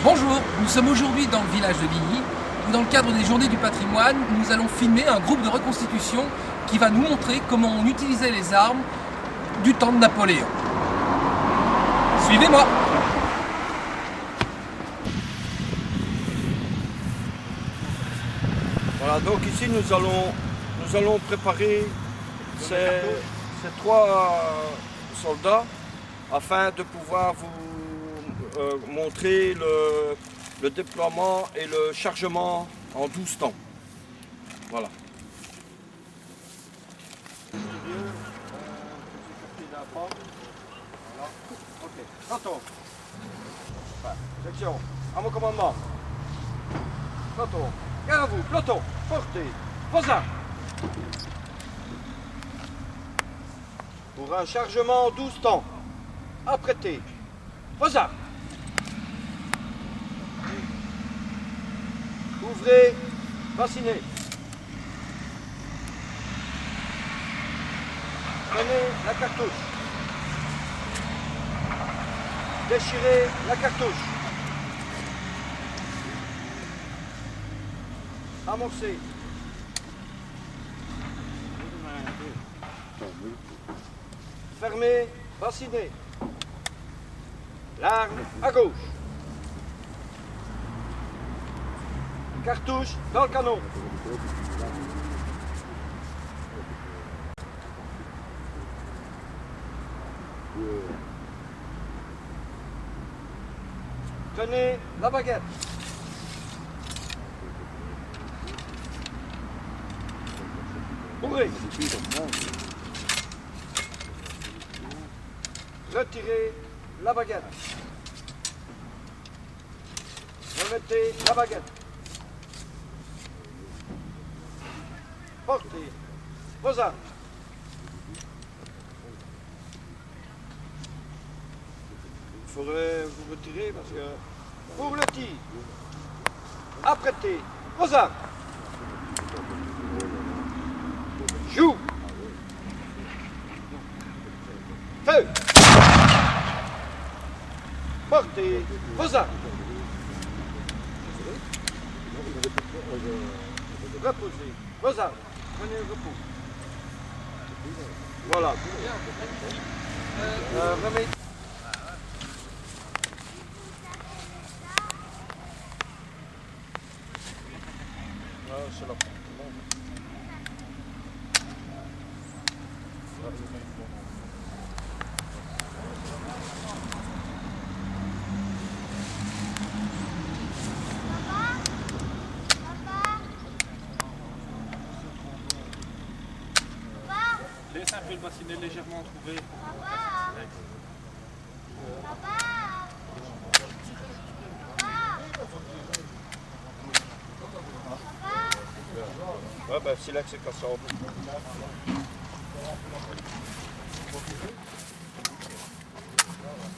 Bonjour, nous sommes aujourd'hui dans le village de Ligny, où dans le cadre des Journées du patrimoine, nous allons filmer un groupe de reconstitution qui va nous montrer comment on utilisait les armes du temps de Napoléon. Suivez-moi! Voilà, donc ici nous allons préparer ces trois soldats afin de pouvoir vous montrer le déploiement et le chargement en 12 temps. Voilà. Plateau. Section. À mon commandement. Plateau. Gare à vous. Plateau. Portez. Vos armes. Pour un chargement en 12 temps. Apprêtez. Vos armes. Ouvrez. Vaccinez. Prenez la cartouche. Déchirez la cartouche. Amorcez. Fermez, vaccinez. L'arme à gauche. Cartouche dans le canon. Tenez la baguette. Ouvrez. Retirez la baguette. Remettez la baguette. Portez vos armes. Il faudrait vous retirer parce que pour le tir, apprêtez vos armes. Joue. Feu. Portez vos armes. Reposez vos armes. Prenez le repos. Voilà. Remettez. C'est là. Laisse un peu le bassinet légèrement trouvé. Ouais, ben c'est là que c'est cassé en deux.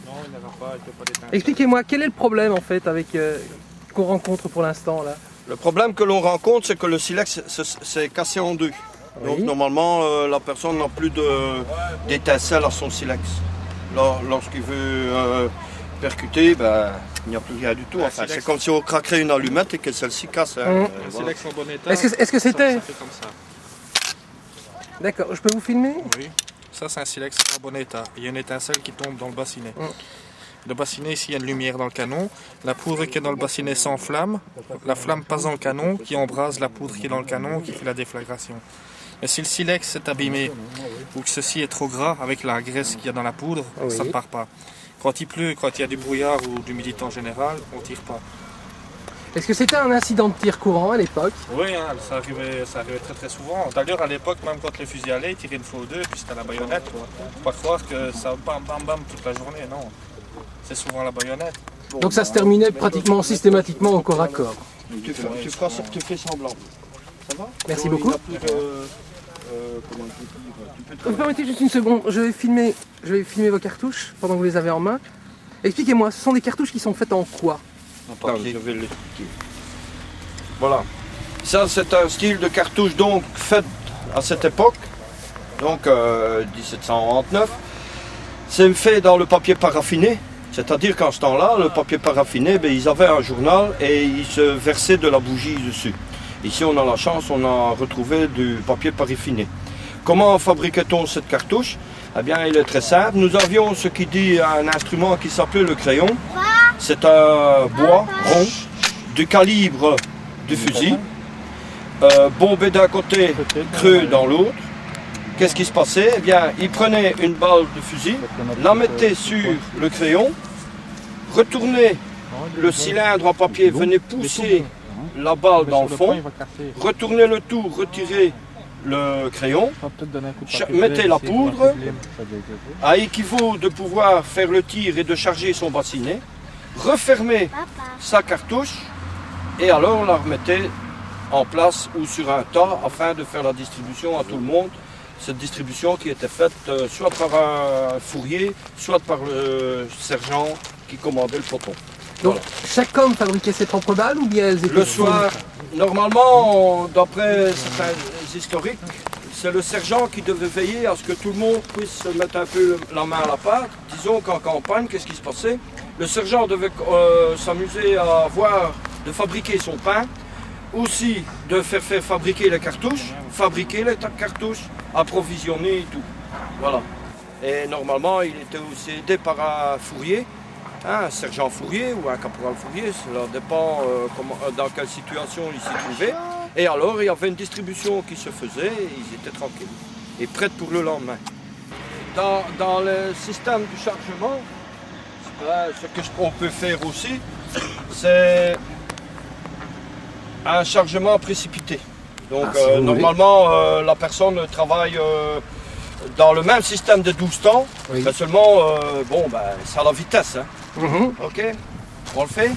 Non, il n'avait pas, il ne peut pas déteindre. Expliquez-moi, quel est le problème en fait avec qu'on rencontre pour l'instant là? Le problème que l'on rencontre, c'est que le silex s'est cassé en deux. Oui. Donc normalement, la personne n'a plus d'étincelle à son silex. Lorsqu'il veut percuter, ben, il n'y a plus rien du tout. Enfin, c'est comme si on craquerait une allumette et que celle-ci casse. Hein. Le Voilà. silex en bon état. Est-ce que c'était... Ça fait comme ça. D'accord, je peux vous filmer? Oui. Ça, c'est un silex en bon état. Il y a une étincelle qui tombe dans le bassinet. Le bassinet, ici, il y a une lumière dans le canon. La poudre qui est dans le bassinet s'enflamme. La flamme passe dans le canon, qui embrase la poudre qui est dans le canon, qui fait la déflagration. Mais si le silex est abîmé, ou que ceci est trop gras, avec la graisse qu'il y a dans la poudre, ça ne part pas. Quand il pleut, quand il y a du brouillard ou de l'humidité en général, on ne tire pas. Est-ce que c'était un incident de tir courant à l'époque? Oui, hein, ça arrivait très très souvent. D'ailleurs, à l'époque, même quand les fusils allaient, ils tiraient une fois ou deux, puis c'était à la baïonnette. Il ne faut pas croire que ça bam bam bam toute la journée, non. C'est souvent la baïonnette. Donc ça se terminait pratiquement systématiquement au corps à corps. Tu fais semblant. Ça va? Merci beaucoup. Il y a plus de, comment tu peux Vous me permettez juste une seconde, je vais filmer vos cartouches pendant que vous les avez en main. Expliquez-moi, ce sont des cartouches qui sont faites en quoi? Attends, je vais l'expliquer. Voilà. Ça, c'est un style de cartouche donc fait à cette époque, donc 1799. C'est fait dans le papier paraffiné, C'est-à-dire qu'en ce temps-là, le papier paraffiné, ils avaient un journal et ils se versaient de la bougie dessus. Ici, on a la chance, on a retrouvé du papier paraffiné. Comment fabriquait-on cette cartouche? Eh bien, il est très simple. Nous avions ce qui dit un instrument qui s'appelait le crayon. C'est un bois rond du calibre du fusil, bombé d'un côté, creux dans l'autre. Qu'est-ce qui se passait? Eh bien, il prenait une balle de fusil, la mettait sur le crayon, retournait le cylindre en papier, venait pousser la balle dans le fond, retournait le tout, retirait le crayon, mettez la poudre, à équivaut de pouvoir faire le tir et de charger son bassinet, refermer sa cartouche et alors la remettait en place ou sur un tas afin de faire la distribution à tout le monde. Cette distribution qui était faite soit par un fourrier, soit par le sergent qui commandait le peloton. Donc Voilà. chaque homme fabriquait ses propres balles ou bien elles étaient Le soir, normalement, d'après certains historiques, c'est le sergent qui devait veiller à ce que tout le monde puisse se mettre un peu la main à la pâte. Disons qu'en campagne, qu'est-ce qui se passait? Le sergent devait s'amuser à voir de fabriquer son pain, aussi de faire fabriquer les cartouches, approvisionner et tout. Voilà. Et normalement, il était aussi aidé par un fourrier, un sergent fourrier ou un caporal fourrier, cela dépend dans quelle situation il s'y trouvait. Et alors, il y avait une distribution qui se faisait et ils étaient tranquilles et prêts pour le lendemain. Dans le système du chargement, ce qu'on peut faire aussi, c'est un chargement précipité. Donc normalement, la personne travaille dans le même système de 12 temps, mais seulement, c'est à la vitesse. Hein. Ok, on le fait.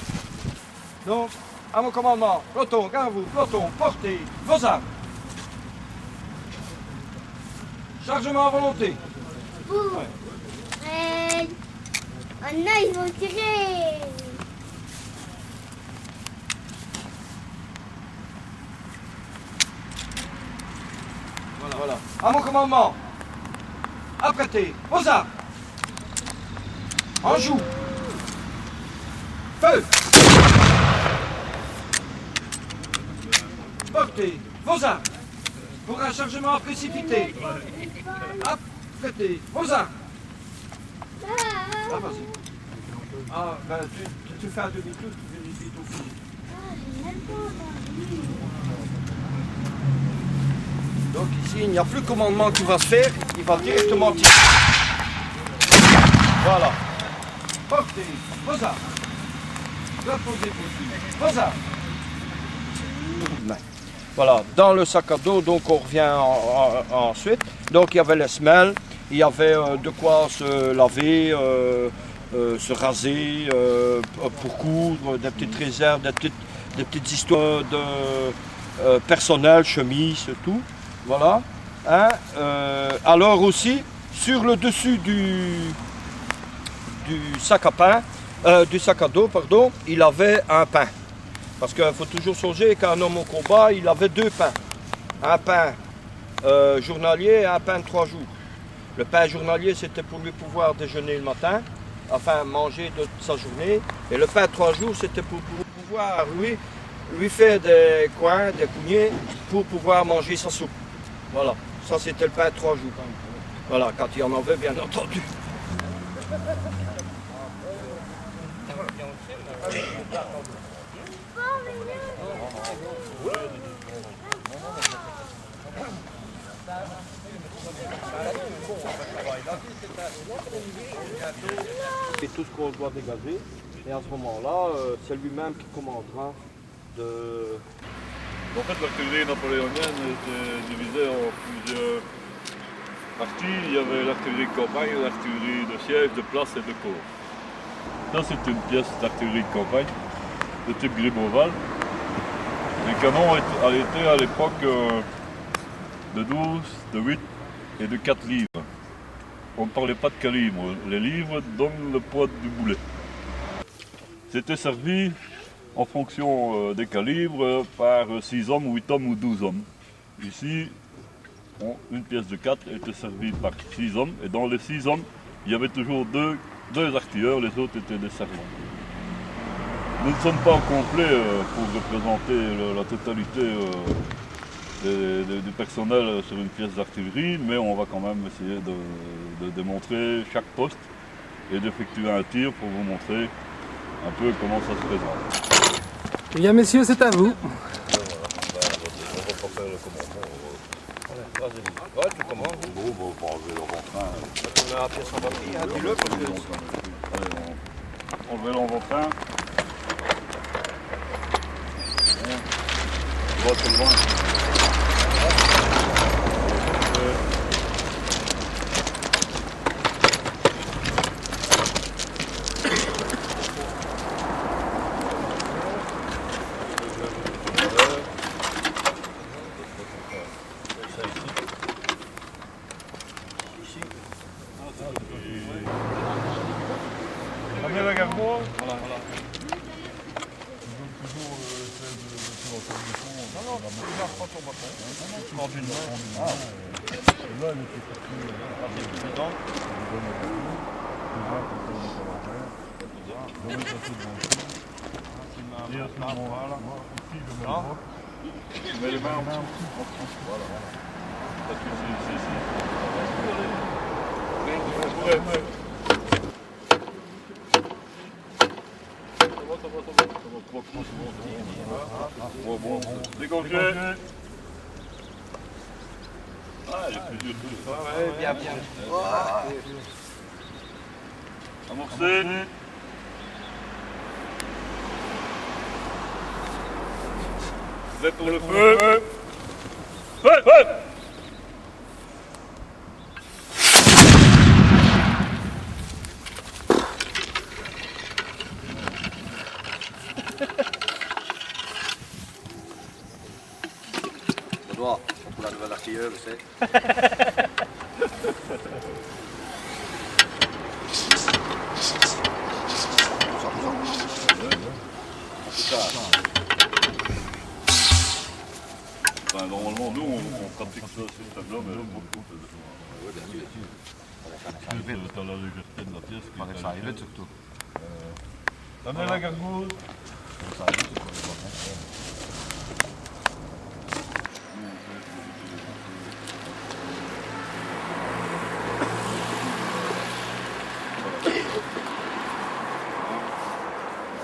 Donc, à mon commandement, peloton, gardez-vous, peloton, portez vos armes. Chargement à volonté. Maintenant, ils vont tirer. Voilà. À mon commandement, apprêtez vos armes. En joue. Feu. Portez vos armes. Pour un chargement précipité. Apprêtez vos armes. Ah, vas-y. Ah, ben, tu fais un demi-tour, tu vérifies ton fusil. Donc ici, il n'y a plus de commandement qui va se faire, il va directement tirer. Voilà. Portez vos armes. Reposez vos armes. Voilà, dans le sac à dos, donc on revient ensuite. Donc il y avait les semelles, il y avait de quoi se laver, se raser, pour coudre, des petites réserves, des petites histoires de personnel, chemise, tout. Voilà. Hein, alors aussi, sur le dessus du sac à pain, du sac à dos, pardon, il avait un pain. Parce qu'il faut toujours songer qu'un homme au combat, il avait deux pains. Un pain journalier et un pain de 3 jours. Le pain journalier, c'était pour lui pouvoir déjeuner le matin, enfin manger de sa journée. Et le pain de 3 jours, c'était pour pouvoir lui faire des coins, des cougnets, pour pouvoir manger sa soupe. Voilà, ça c'était le pain de 3 jours. Voilà, quand il y en avait, bien entendu. Et tout ce qu'on doit dégager, et à ce moment-là, c'est lui-même qui commandera de... En fait, l'artillerie napoléonienne était divisée en plusieurs parties. Il y avait l'artillerie de campagne, l'artillerie de siège, de place et de corps. Ça, c'est une pièce d'artillerie de campagne de type Gribeauval. Les canons étaient à l'époque de 12, de 8 et de 4 livres. On ne parlait pas de calibre. Les livres donnent le poids du boulet. C'était servi en fonction des calibres par 6 hommes, 8 hommes ou 12 hommes. Ici, une pièce de 4 était servie par 6 hommes et dans les 6 hommes, il y avait toujours 2 2 artilleurs, les autres étaient des servants. Nous ne sommes pas au complet pour représenter la totalité du personnel sur une pièce d'artillerie, mais on va quand même essayer de démontrer chaque poste et d'effectuer un tir pour vous montrer un peu comment ça se présente. Eh bien messieurs, c'est à vous. On va pas faire le commandement. Vas-y. Ouais, tu commandes. En gros, on va enlever l'avant-train. On a la pièce en batterie, hein, dis-le parce que... Allez, on enlever l'avant-train. On va trop loin. Ramenez la garde. Voilà. Mets les mains en dessous. Voilà. Bon. Décongé. Ah, il y a plusieurs trucs. Ouais, bien. Amorcé. Prêt pour le feu. Feu. Benoît, pour la nouvelle artillerie, tu sais. Enfin, normalement, nous, on pratique ça sur ce tableau, mais beaucoup de t'as la légèreté de la pièce qui Ça arrive surtout. Amenez la gargouille.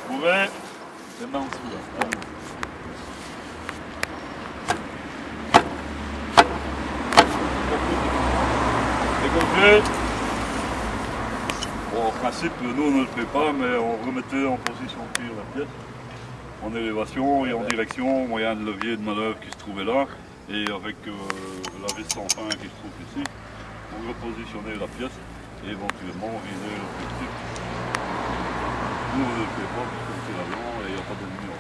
Bourré. Les mains en dessous là. Décongé. Bon, en principe, nous on ne le fait pas, mais on remettait en position de tir la pièce, en élévation et en direction, moyen de levier de manœuvre qui se trouvait là, et avec la vis sans fin qui se trouve ici, on repositionnait la pièce et éventuellement viser l'objectif. Nous on ne le fait pas parce qu'on tire l'avion et il n'y a pas d'ennemi en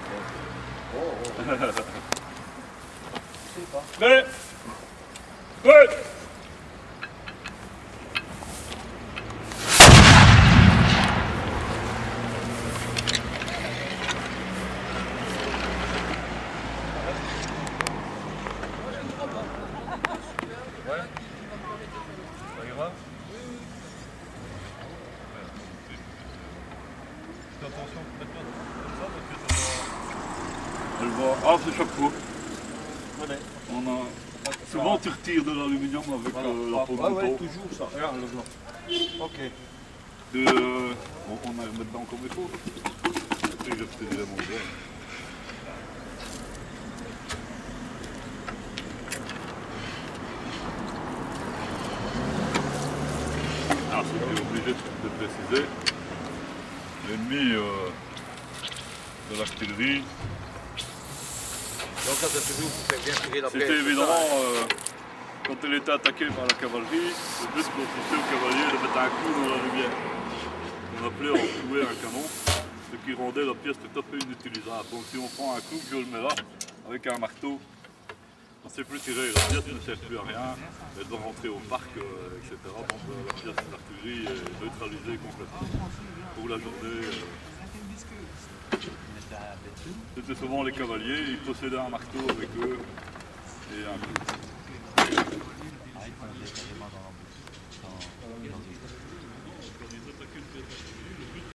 face. Prêt. Prêt. Ah, c'est chaque fois. On a... Souvent tu retires de l'aluminium avec la peau de mouton. toujours ça. Regarde le blanc. Ok. On a remettre dedans comme il faut. Et je te dirai mon verre. Ah, c'était obligé de préciser. L'ennemi de l'artillerie. Donc ça c'est toujours pour faire bien tirer la C'était évidemment, quand elle était attaquée par la cavalerie, le but consistait au cavalier de mettre un coup dans la lumière. On appelait enflouer un canon, ce qui rendait la pièce tout à fait inutilisable. Donc si on prend un coup, je le mets là, avec un marteau, on ne sait plus tirer, la pièce ne sert plus à rien, elle doit rentrer au parc, etc. Donc la pièce d'artillerie est neutralisée complètement pour la journée. C'était souvent les cavaliers, ils possédaient un marteau avec eux et un coup. qu'une pièce d'artillerie. Le but,